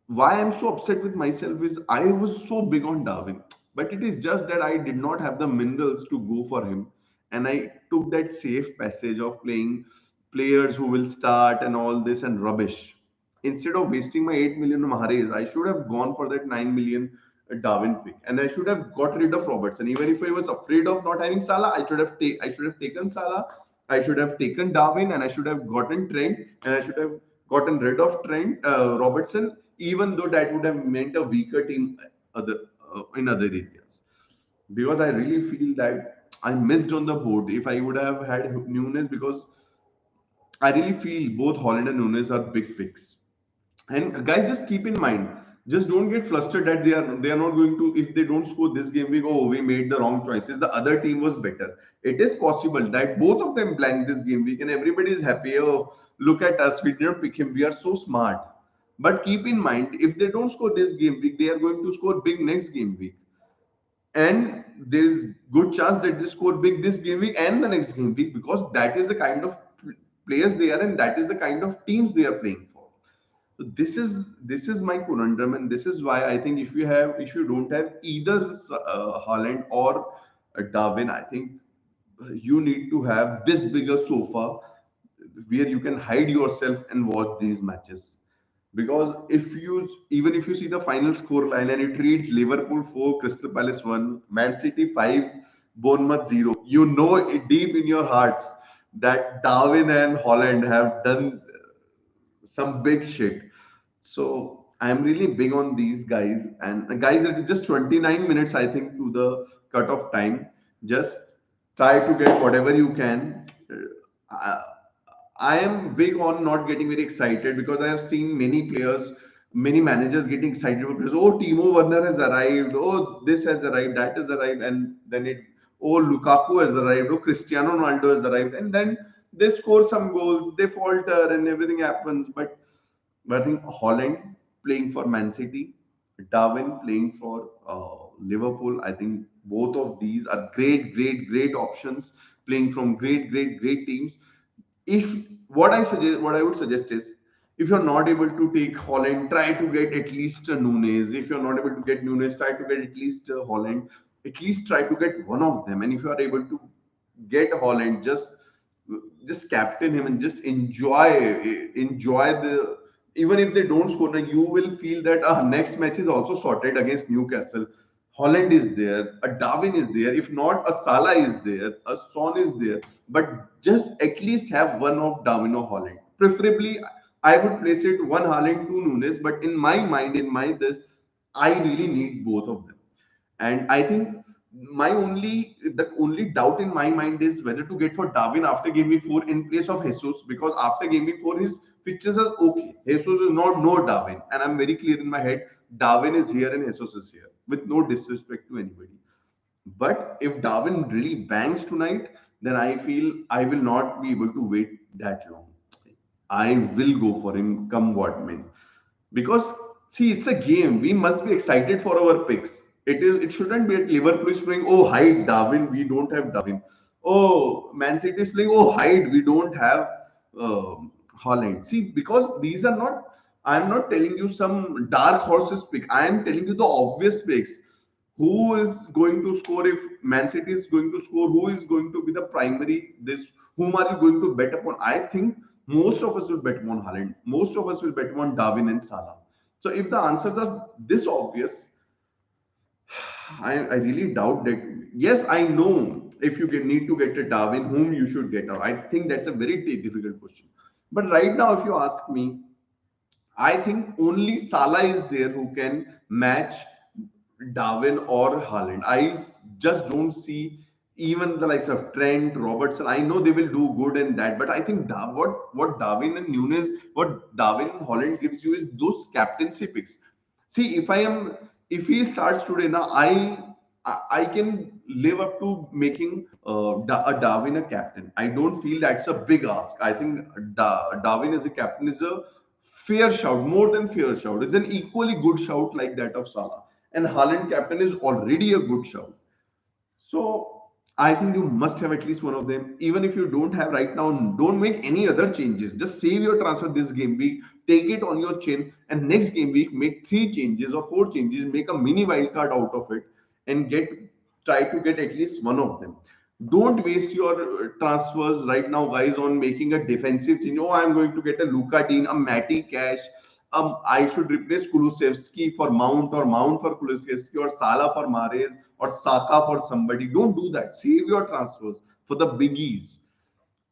why I'm so upset with myself is I was so big on Darwin, but it is just that I did not have the minerals to go for him. And I took that safe passage of playing players who will start and all this and rubbish. Instead of wasting my 8 million on Mahrez, I should have gone for that 9 million Darwin pick. And I should have got rid of Robertson. Even if I was afraid of not having Salah, I should have taken Salah. I should have taken Darwin and I should have gotten Trent and I should have gotten rid of Trent Robertson, even though that would have meant a weaker team other in other areas. Because I really feel that I missed on the board if I would have had Nunes, because I really feel both Holland and Nunes are big picks. And guys, just keep in mind, just don't get flustered that they are not going to, if they don't score this game, we go, oh, we made the wrong choices. The other team was better. It is possible that both of them blank this game week and everybody is happy. Oh, look at us, we didn't pick him. We are so smart. But keep in mind, if they don't score this game week, they are going to score big next game week. And there's good chance that they score big this game week and the next game week, because that is the kind of players they are and that is the kind of teams they are playing for. So this is my conundrum, and this is why I think if you don't have either Haaland or Darwin, I think you need to have this bigger sofa where you can hide yourself and watch these matches. Because if you even if you see the final score line and it reads Liverpool 4, Crystal Palace 1, Man City 5, Bournemouth 0, you know it deep in your hearts that Darwin and Holland have done some big shit. So I'm really big on these guys. And guys, it is just 29 minutes, I think, to the cutoff time. Just try to get whatever you can. Uh, I am big on not getting very excited because I have seen many players, many managers getting excited because, oh, Timo Werner has arrived, oh, this has arrived, that has arrived, and then oh, Lukaku has arrived, oh, Cristiano Ronaldo has arrived, and then they score some goals, they falter, and everything happens. But I think Holland playing for Man City, Darwin playing for Liverpool. I think both of these are great options, playing from great teams. If what I would suggest is, if you're not able to take Holland, try to get at least Nunes. If you're not able to get Nunes, try to get at least Holland. At least try to get one of them. And if you are able to get Holland, just captain him and just enjoy the, even if they don't score, then you will feel that next match is also sorted against Newcastle. Holland is there, a Darwin is there. If not, a Salah is there, a Son is there. But just at least have one of Darwin or Holland. Preferably, I would place it one Holland, two Nunes. But in my mind, in my this, I really need both of them. And I think The only doubt in my mind is whether to get for Darwin after game week 4 in place of Jesus, because after game week 4 his fixtures are okay. Jesus is not no Darwin, and I'm very clear in my head Darwin is here and Jesus is here, with no disrespect to anybody. But if Darwin really bangs tonight, then I feel I will not be able to wait that long. I will go for him come what may. Because see, it's a game. We must be excited for our picks. It shouldn't be at Liverpool is playing, oh hide Darwin, we don't have Darwin. Oh, Man City is playing, oh hide, we don't have Holland. See, because these are not, I'm not telling you some dark horses pick. I am telling you the obvious picks. Who is going to score if Man City is going to score? Who is going to be the primary? This whom are you going to bet upon? I think most of us will bet upon Haaland. Most of us will bet upon Darwin and Salah. So if the answers are this obvious, I really doubt that. Yes, I know if you need to get a Darwin, whom you should get out. I think that's a very difficult question. But right now, if you ask me, I think only Salah is there who can match Darwin or Haaland. I just don't see even the likes of Trent, Robertson. I know they will do good in that, but I think what Darwin and Nunes, what Darwin and Holland gives you is those captaincy picks. See, if he starts today now, I can live up to making a Darwin a captain. I don't feel that's a big ask. I think Darwin as a captain is a fair shout, more than fair shout. It's an equally good shout like that of Salah. And Haaland captain is already a good shout. So I think you must have at least one of them. Even if you don't have right now, don't make any other changes. Just save your transfer this game week, take it on your chin, and next game week make three changes or four changes, make a mini wild card out of it, and try to get at least one of them. Don't waste your transfers right now, guys, on making a defensive change. Oh, I'm going to get a Luka Dean, a Matty Cash. I should replace Kulusevski for Mount, or Mount for Kulusevski, or Salah for Mahrez, or Saka for somebody. Don't do that. Save your transfers for the biggies.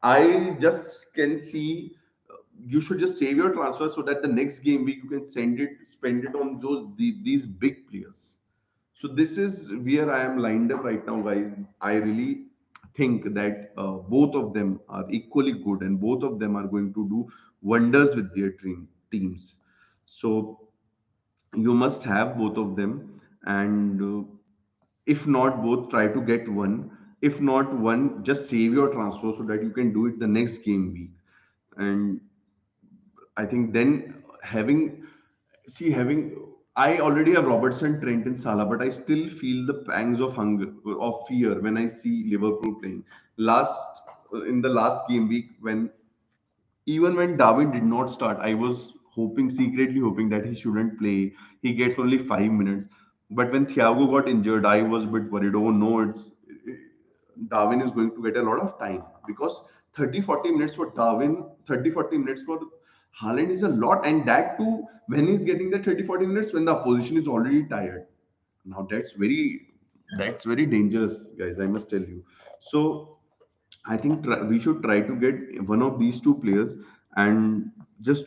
I just can see you should just save your transfer so that the next game week you can spend it on these big players. So this is where I am lined up right now, guys. I really think that both of them are equally good, and both of them are going to do wonders with their teams. So you must have both of them, and if not both, try to get one. If not one, just save your transfer so that you can do it the next game week. And I think then having I already have Robertson, Trent, and Salah, but I still feel the pangs of hunger, of fear when I see Liverpool playing. Last In the last game week, even when Darwin did not start, I was secretly hoping that he shouldn't play. He gets only 5 minutes. But when Thiago got injured, I was a bit worried. Oh no, it's Darwin is going to get a lot of time, because 30-40 minutes for Darwin, 30-40 minutes for Haaland is a lot. And that too, when he's getting the 30-40 minutes, when the opposition is already tired. Now that's very dangerous, guys. I must tell you. So I think we should try to get one of these two players, and just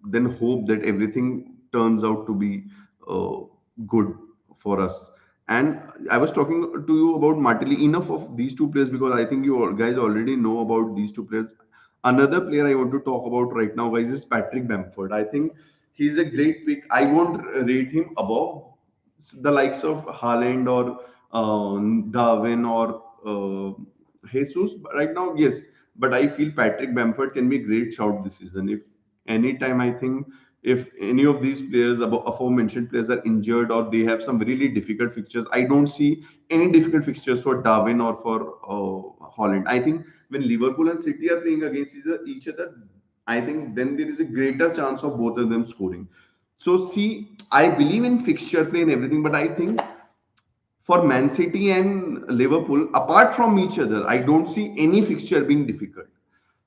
then hope that everything turns out to be uh, good for us. And I was talking to you about Martinelli. Enough of these two players, because I think you guys already know about these two players. Another player I want to talk about right now, guys, is Patrick Bamford. I think he's a great pick. I won't rate him above the likes of Haaland or Darwin or Jesus. But right now, yes, but I feel Patrick Bamford can be a great shout this season. If anytime, I think if any of these players, above aforementioned players, are injured or they have some really difficult fixtures, I don't see any difficult fixtures for Darwin or for Holland. I think when Liverpool and City are playing against each other, I think then there is a greater chance of both of them scoring. So see, I believe in fixture play and everything, but I think for Man City and Liverpool, apart from each other, I don't see any fixture being difficult.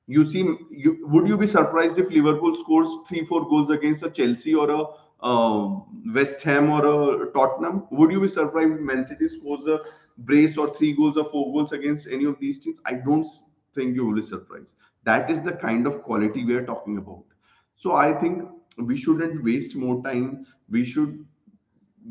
Would you be surprised if Liverpool scores 3-4 goals against a Chelsea or a West Ham or a Tottenham? Would you be surprised if Man City scores a brace or 3 goals or 4 goals against any of these teams? I don't think you will be surprised. That is the kind of quality we are talking about. So I think we shouldn't waste more time. We should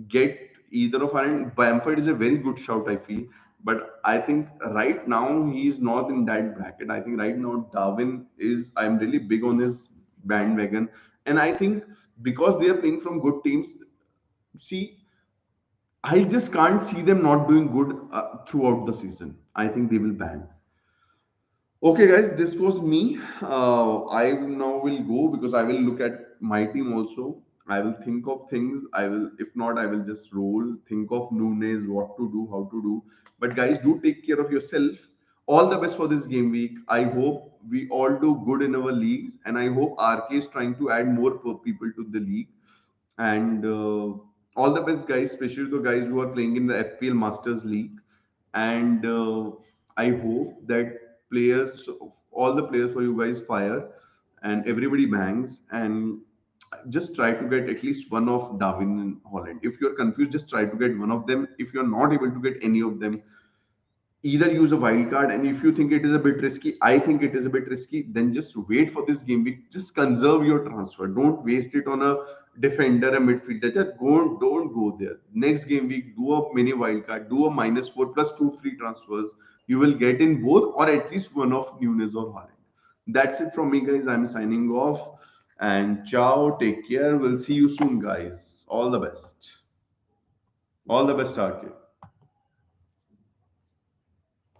get either of Ireland. Bamford is a very good shout, I feel. But I think right now he is not in that bracket. I think right now Darwin is. I'm really big on his bandwagon, and I think because they are playing from good teams. See, I just can't see them not doing good throughout the season. I think they will ban. Okay, guys, this was me. I now will go because I will look at my team also. I will think of things. I will, if not, I will just roll, think of Nunes, what to do, how to do. But guys, do take care of yourself. All the best for this game week. I hope we all do good in our leagues, and I hope RK is trying to add more people to the league. And all the best, guys, especially the guys who are playing in the FPL Masters League. And I hope that players, all the players for you guys fire and everybody bangs and just try to get at least one of Darwin and Holland. If you're confused, just try to get one of them. If you're not able to get any of them, either use a wild card, and if you think it is a bit risky, I think it is a bit risky, then just wait for this game week. Just conserve your transfer. Don't waste it on a defender, a midfielder. Just don't go there. Next game week, do a mini wild card, do a -4 plus two free transfers. You will get in both or at least one of Nunes or Holland. That's it from me, guys. I'm signing off, and ciao, take care. We'll see you soon, guys. All the best. All the best, RK.